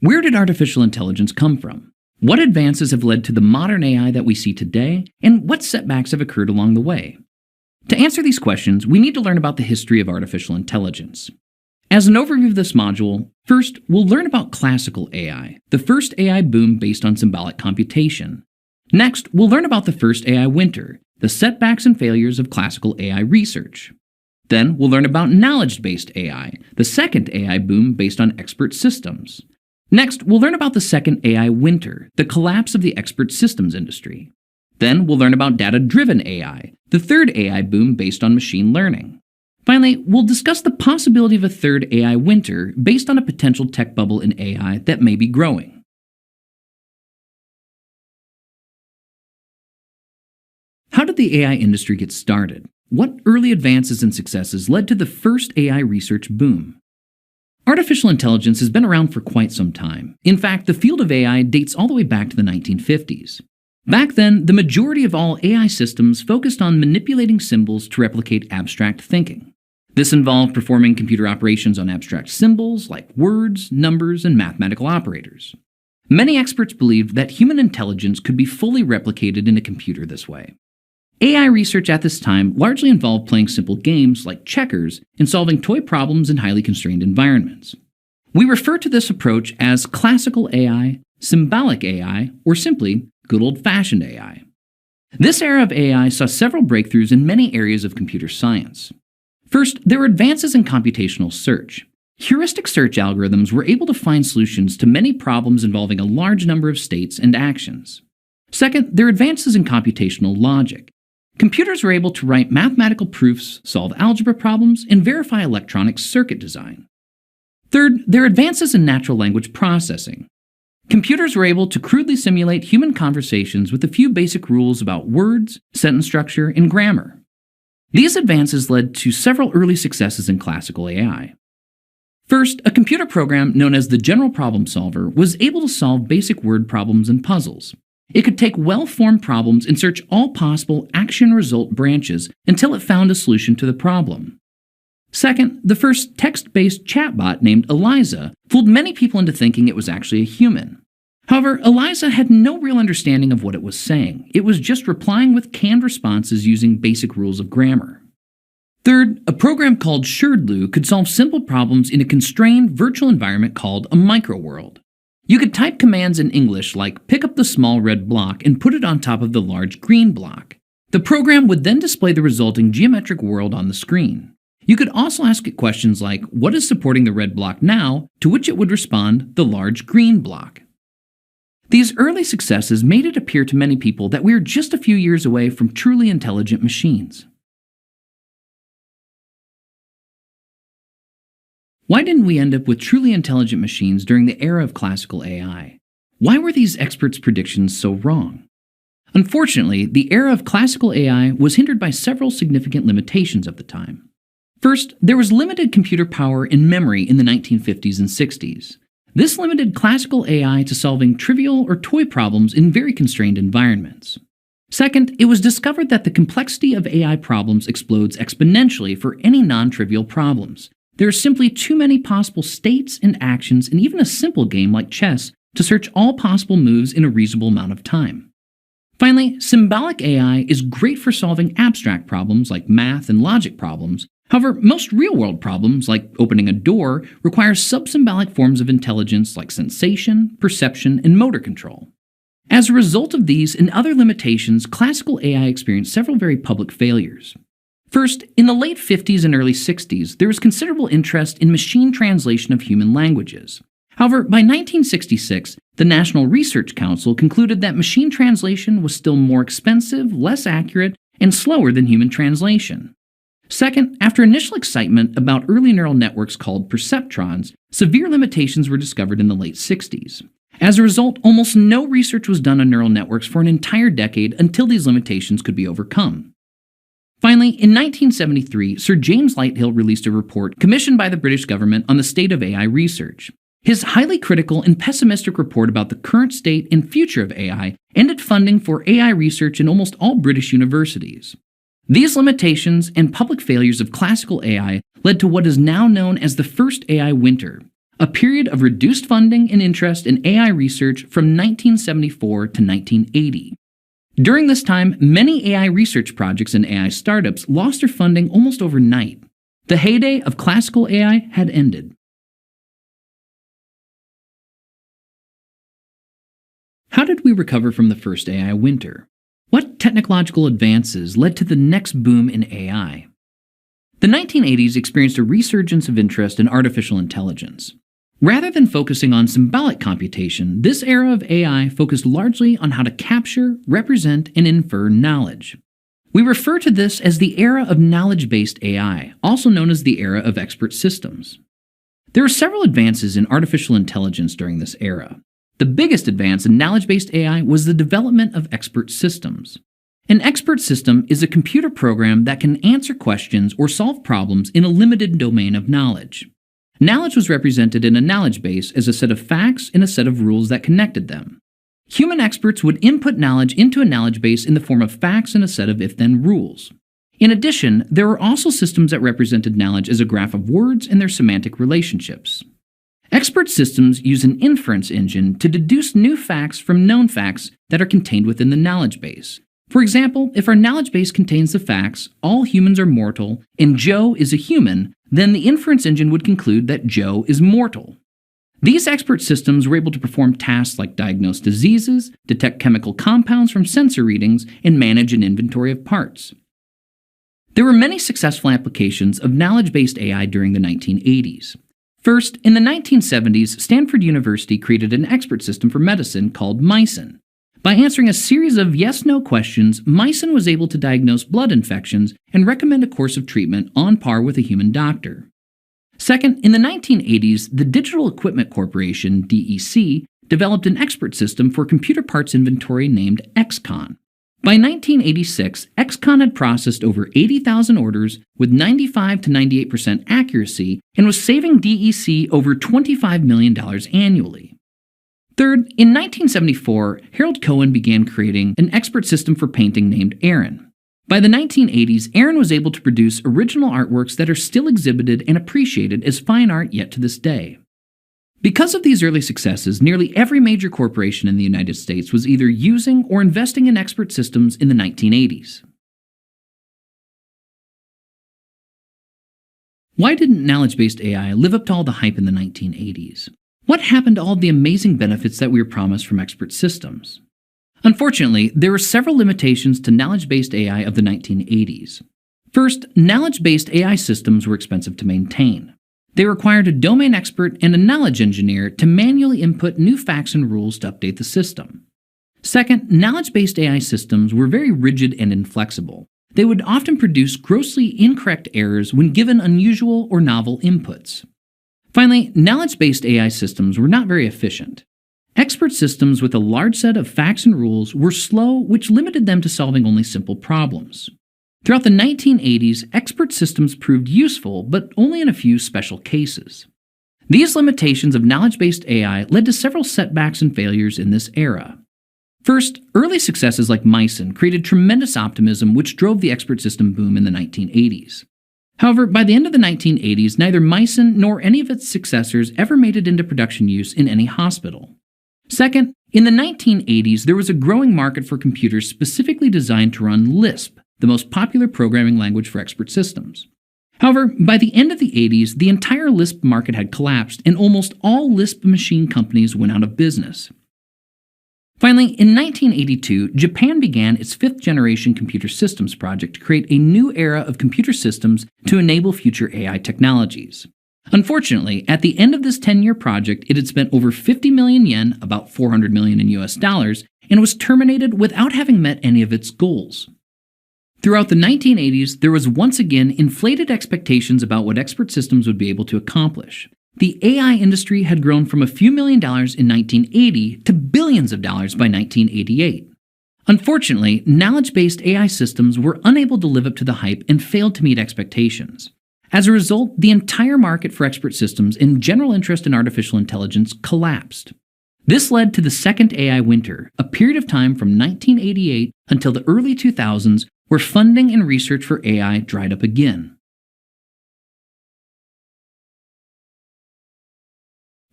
Where did artificial intelligence come from? What advances have led to the modern AI that we see today, and what setbacks have occurred along the way? To answer these questions, we need to learn about the history of artificial intelligence. As an overview of this module, first, we'll learn about classical AI, the first AI boom based on symbolic computation. Next, we'll learn about the first AI winter, the setbacks and failures of classical AI research. Then, we'll learn about knowledge-based AI, the second AI boom based on expert systems. Next, we'll learn about the second AI winter, the collapse of the expert systems industry. Then, we'll learn about data-driven AI, the third AI boom based on machine learning. Finally, we'll discuss the possibility of a third AI winter based on a potential tech bubble in AI that may be growing. How did the AI industry get started? What early advances and successes led to the first AI research boom? Artificial intelligence has been around for quite some time. In fact, the field of AI dates all the way back to the 1950s. Back then, the majority of all AI systems focused on manipulating symbols to replicate abstract thinking. This involved performing computer operations on abstract symbols like words, numbers, and mathematical operators. Many experts believed that human intelligence could be fully replicated in a computer this way. AI research at this time largely involved playing simple games like checkers and solving toy problems in highly constrained environments. We refer to this approach as classical AI, symbolic AI, or simply good old-fashioned AI. This era of AI saw several breakthroughs in many areas of computer science. First, there were advances in computational search. Heuristic search algorithms were able to find solutions to many problems involving a large number of states and actions. Second, there were advances in computational logic. Computers were able to write mathematical proofs, solve algebra problems, and verify electronic circuit design. Third, there are advances in natural language processing. Computers were able to crudely simulate human conversations with a few basic rules about words, sentence structure, and grammar. These advances led to several early successes in classical AI. First, a computer program known as the general problem solver was able to solve basic word problems and puzzles. It could take well-formed problems and search all possible action-result branches until it found a solution to the problem. Second, the first text-based chatbot named ELIZA fooled many people into thinking it was actually a human. However, ELIZA had no real understanding of what it was saying. It was just replying with canned responses using basic rules of grammar. Third, a program called Sherdlu could solve simple problems in a constrained virtual environment called a microworld. You could type commands in English like pick up the small red block and put it on top of the large green block. The program would then display the resulting geometric world on the screen. You could also ask it questions like, what is supporting the red block now, to which it would respond, the large green block. These early successes made it appear to many people that we are just a few years away from truly intelligent machines. Why didn't we end up with truly intelligent machines during the era of classical AI? Why were these experts' predictions so wrong? Unfortunately, the era of classical AI was hindered by several significant limitations of the time. First, there was limited computer power and memory in the 1950s and 60s. This limited classical AI to solving trivial or toy problems in very constrained environments. Second, it was discovered that the complexity of AI problems explodes exponentially for any non-trivial problems. There are simply too many possible states and actions in even a simple game like chess to search all possible moves in a reasonable amount of time. Finally, symbolic AI is great for solving abstract problems like math and logic problems. However, most real-world problems, like opening a door, require subsymbolic forms of intelligence like sensation, perception, and motor control. As a result of these and other limitations, classical AI experienced several very public failures. First, in the late 50s and early 60s, there was considerable interest in machine translation of human languages. However, by 1966, the National Research Council concluded that machine translation was still more expensive, less accurate, and slower than human translation. Second, after initial excitement about early neural networks called perceptrons, severe limitations were discovered in the late 60s. As a result, almost no research was done on neural networks for an entire decade until these limitations could be overcome. Finally, in 1973, Sir James Lighthill released a report commissioned by the British government on the state of AI research. His highly critical and pessimistic report about the current state and future of AI ended funding for AI research in almost all British universities. These limitations and public failures of classical AI led to what is now known as the first AI winter, a period of reduced funding and interest in AI research from 1974 to 1980. During this time, many AI research projects and AI startups lost their funding almost overnight. The heyday of classical AI had ended. How did we recover from the first AI winter? What technological advances led to the next boom in AI? The 1980s experienced a resurgence of interest in artificial intelligence. Rather than focusing on symbolic computation, this era of AI focused largely on how to capture, represent, and infer knowledge. We refer to this as the era of knowledge-based AI, also known as the era of expert systems. There were several advances in artificial intelligence during this era. The biggest advance in knowledge-based AI was the development of expert systems. An expert system is a computer program that can answer questions or solve problems in a limited domain of knowledge. Knowledge was represented in a knowledge base as a set of facts and a set of rules that connected them. Human experts would input knowledge into a knowledge base in the form of facts and a set of if-then rules. In addition, there were also systems that represented knowledge as a graph of words and their semantic relationships. Expert systems use an inference engine to deduce new facts from known facts that are contained within the knowledge base. For example, if our knowledge base contains the facts, all humans are mortal, and Joe is a human, then the inference engine would conclude that Joe is mortal. These expert systems were able to perform tasks like diagnose diseases, detect chemical compounds from sensor readings, and manage an inventory of parts. There were many successful applications of knowledge-based AI during the 1980s. First, in the 1970s, Stanford University created an expert system for medicine called mycin. By answering a series of yes-no questions, mycin was able to diagnose blood infections and recommend a course of treatment on par with a human doctor. Second, in the 1980s, the Digital Equipment Corporation, DEC, developed an expert system for computer parts inventory named XCON. By 1986, XCON had processed over 80,000 orders with 95 to 98% accuracy and was saving DEC over $25 million annually. Third, in 1974, Harold Cohen began creating an expert system for painting named Aaron. By the 1980s, Aaron was able to produce original artworks that are still exhibited and appreciated as fine art yet to this day. Because of these early successes, nearly every major corporation in the United States was either using or investing in expert systems in the 1980s. Why didn't knowledge-based AI live up to all the hype in the 1980s? What happened to all the amazing benefits that we were promised from expert systems? Unfortunately, there were several limitations to knowledge-based AI of the 1980s. First, knowledge-based AI systems were expensive to maintain. They required a domain expert and a knowledge engineer to manually input new facts and rules to update the system. Second, knowledge-based AI systems were very rigid and inflexible. They would often produce grossly incorrect errors when given unusual or novel inputs. Finally, knowledge-based AI systems were not very efficient. Expert systems with a large set of facts and rules were slow, which limited them to solving only simple problems. Throughout the 1980s, expert systems proved useful, but only in a few special cases. These limitations of knowledge-based AI led to several setbacks and failures in this era. First, early successes like mycin created tremendous optimism, which drove the expert system boom in the 1980s. However, by the end of the 1980s, neither mycin nor any of its successors ever made it into production use in any hospital. Second, in the 1980s, there was a growing market for computers specifically designed to run Lisp, the most popular programming language for expert systems. However, by the end of the 80s, the entire Lisp market had collapsed and almost all Lisp machine companies went out of business. Finally, in 1982, Japan began its fifth-generation computer systems project to create a new era of computer systems to enable future AI technologies. Unfortunately, at the end of this 10-year project, it had spent over 50 million yen, about $400 million in US dollars, and was terminated without having met any of its goals. Throughout the 1980s, there was once again inflated expectations about what expert systems would be able to accomplish. The AI industry had grown from a few $1 million in 1980 to billions of dollars by 1988. Unfortunately, knowledge-based AI systems were unable to live up to the hype and failed to meet expectations. As a result, the entire market for expert systems and general interest in artificial intelligence collapsed. This led to the second AI winter, a period of time from 1988 until the early 2000s where funding and research for AI dried up again.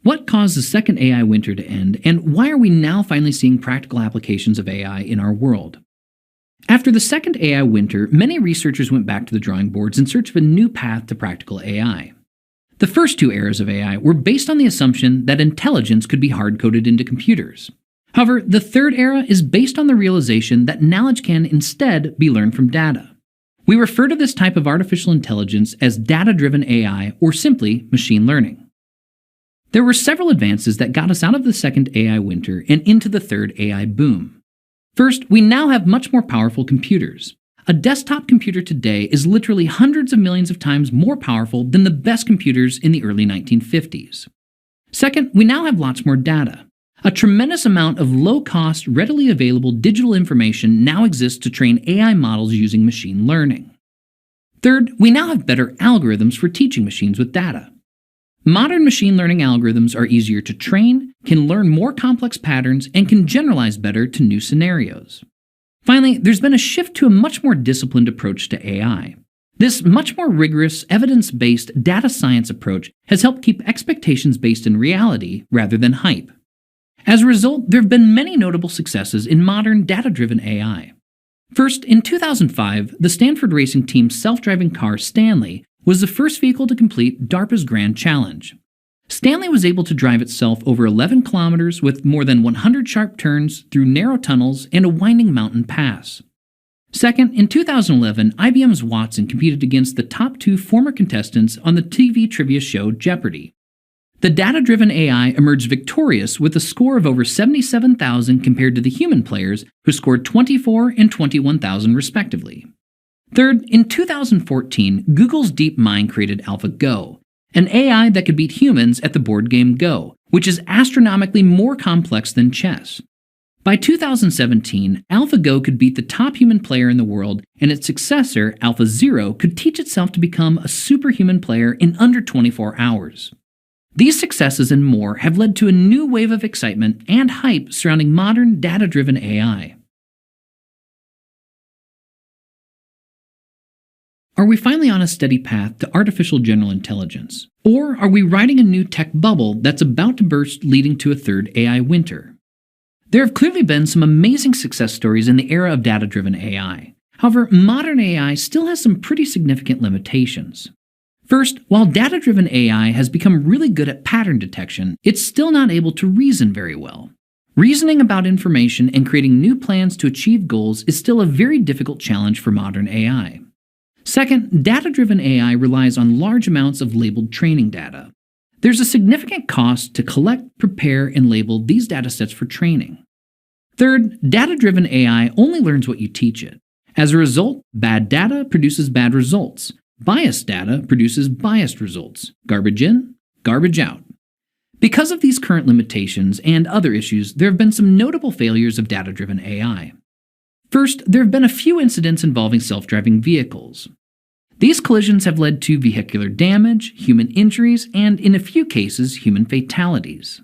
What caused the second AI winter to end, and why are we now finally seeing practical applications of AI in our world? After the second AI winter, many researchers went back to the drawing boards in search of a new path to practical AI. The first two eras of AI were based on the assumption that intelligence could be hard-coded into computers. However, the third era is based on the realization that knowledge can instead be learned from data. We refer to this type of artificial intelligence as data-driven AI, or simply machine learning. There were several advances that got us out of the second AI winter and into the third AI boom. First, we now have much more powerful computers. A desktop computer today is literally hundreds of millions of times more powerful than the best computers in the early 1950s. Second, we now have lots more data. A tremendous amount of low-cost, readily available digital information now exists to train AI models using machine learning. Third, we now have better algorithms for teaching machines with data. Modern machine learning algorithms are easier to train, can learn more complex patterns, and can generalize better to new scenarios. Finally, there's been a shift to a much more disciplined approach to AI. This much more rigorous, evidence-based data science approach has helped keep expectations based in reality rather than hype. As a result, there have been many notable successes in modern data-driven AI. First, in 2005, the Stanford racing team's self-driving car, Stanley, was the first vehicle to complete DARPA's Grand Challenge. Stanley was able to drive itself over 11 kilometers with more than 100 sharp turns through narrow tunnels and a winding mountain pass. Second, in 2011, IBM's Watson competed against the top two former contestants on the TV trivia show Jeopardy! The data-driven AI emerged victorious with a score of over 77,000 compared to the human players, who scored 24 and 21,000 respectively. Third, in 2014, Google's DeepMind created AlphaGo, an AI that could beat humans at the board game Go, which is astronomically more complex than chess. By 2017, AlphaGo could beat the top human player in the world, and its successor, AlphaZero, could teach itself to become a superhuman player in under 24 hours. These successes and more have led to a new wave of excitement and hype surrounding modern data-driven AI. Are we finally on a steady path to artificial general intelligence? Or are we riding a new tech bubble that's about to burst, leading to a third AI winter? There have clearly been some amazing success stories in the era of data-driven AI. However, modern AI still has some pretty significant limitations. First, while data-driven AI has become really good at pattern detection, it's still not able to reason very well. Reasoning about information and creating new plans to achieve goals is still a very difficult challenge for modern AI. Second, data-driven AI relies on large amounts of labeled training data. There's a significant cost to collect, prepare, and label these datasets for training. Third, data-driven AI only learns what you teach it. As a result, bad data produces bad results. Biased data produces biased results. Garbage in, garbage out. Because of these current limitations and other issues, there have been some notable failures of data-driven AI. First, there have been a few incidents involving self-driving vehicles. These collisions have led to vehicular damage, human injuries, and in a few cases, human fatalities.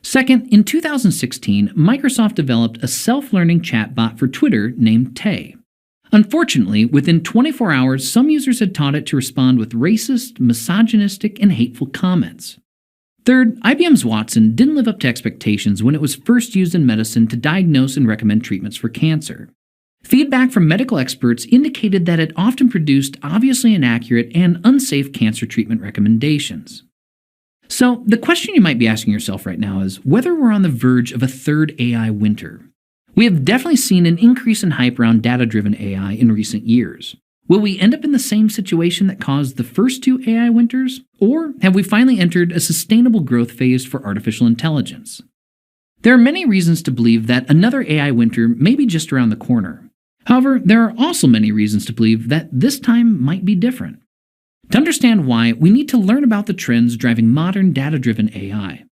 Second, in 2016, Microsoft developed a self-learning chatbot for Twitter named Tay. Unfortunately, within 24 hours, some users had taught it to respond with racist, misogynistic, and hateful comments. Third, IBM's Watson didn't live up to expectations when it was first used in medicine to diagnose and recommend treatments for cancer. Feedback from medical experts indicated that it often produced obviously inaccurate and unsafe cancer treatment recommendations. So, the question you might be asking yourself right now is whether we're on the verge of a third AI winter. We have definitely seen an increase in hype around data-driven AI in recent years. Will we end up in the same situation that caused the first two AI winters? Or have we finally entered a sustainable growth phase for artificial intelligence? There are many reasons to believe that another AI winter may be just around the corner. However, there are also many reasons to believe that this time might be different. To understand why, we need to learn about the trends driving modern data-driven AI.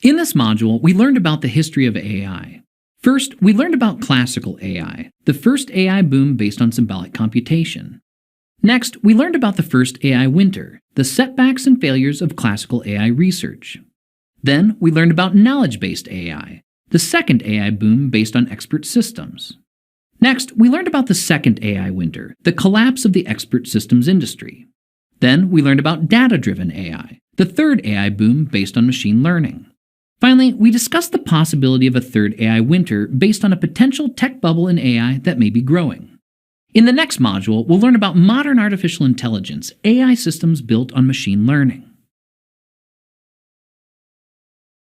In this module, we learned about the history of AI. First, we learned about classical AI, the first AI boom based on symbolic computation. Next, we learned about the first AI winter, the setbacks and failures of classical AI research. Then, we learned about knowledge-based AI, the second AI boom based on expert systems. Next, we learned about the second AI winter, the collapse of the expert systems industry. Then we learned about data-driven AI, the third AI boom based on machine learning. Finally, we discussed the possibility of a third AI winter based on a potential tech bubble in AI that may be growing. In the next module, we'll learn about modern artificial intelligence, AI systems built on machine learning.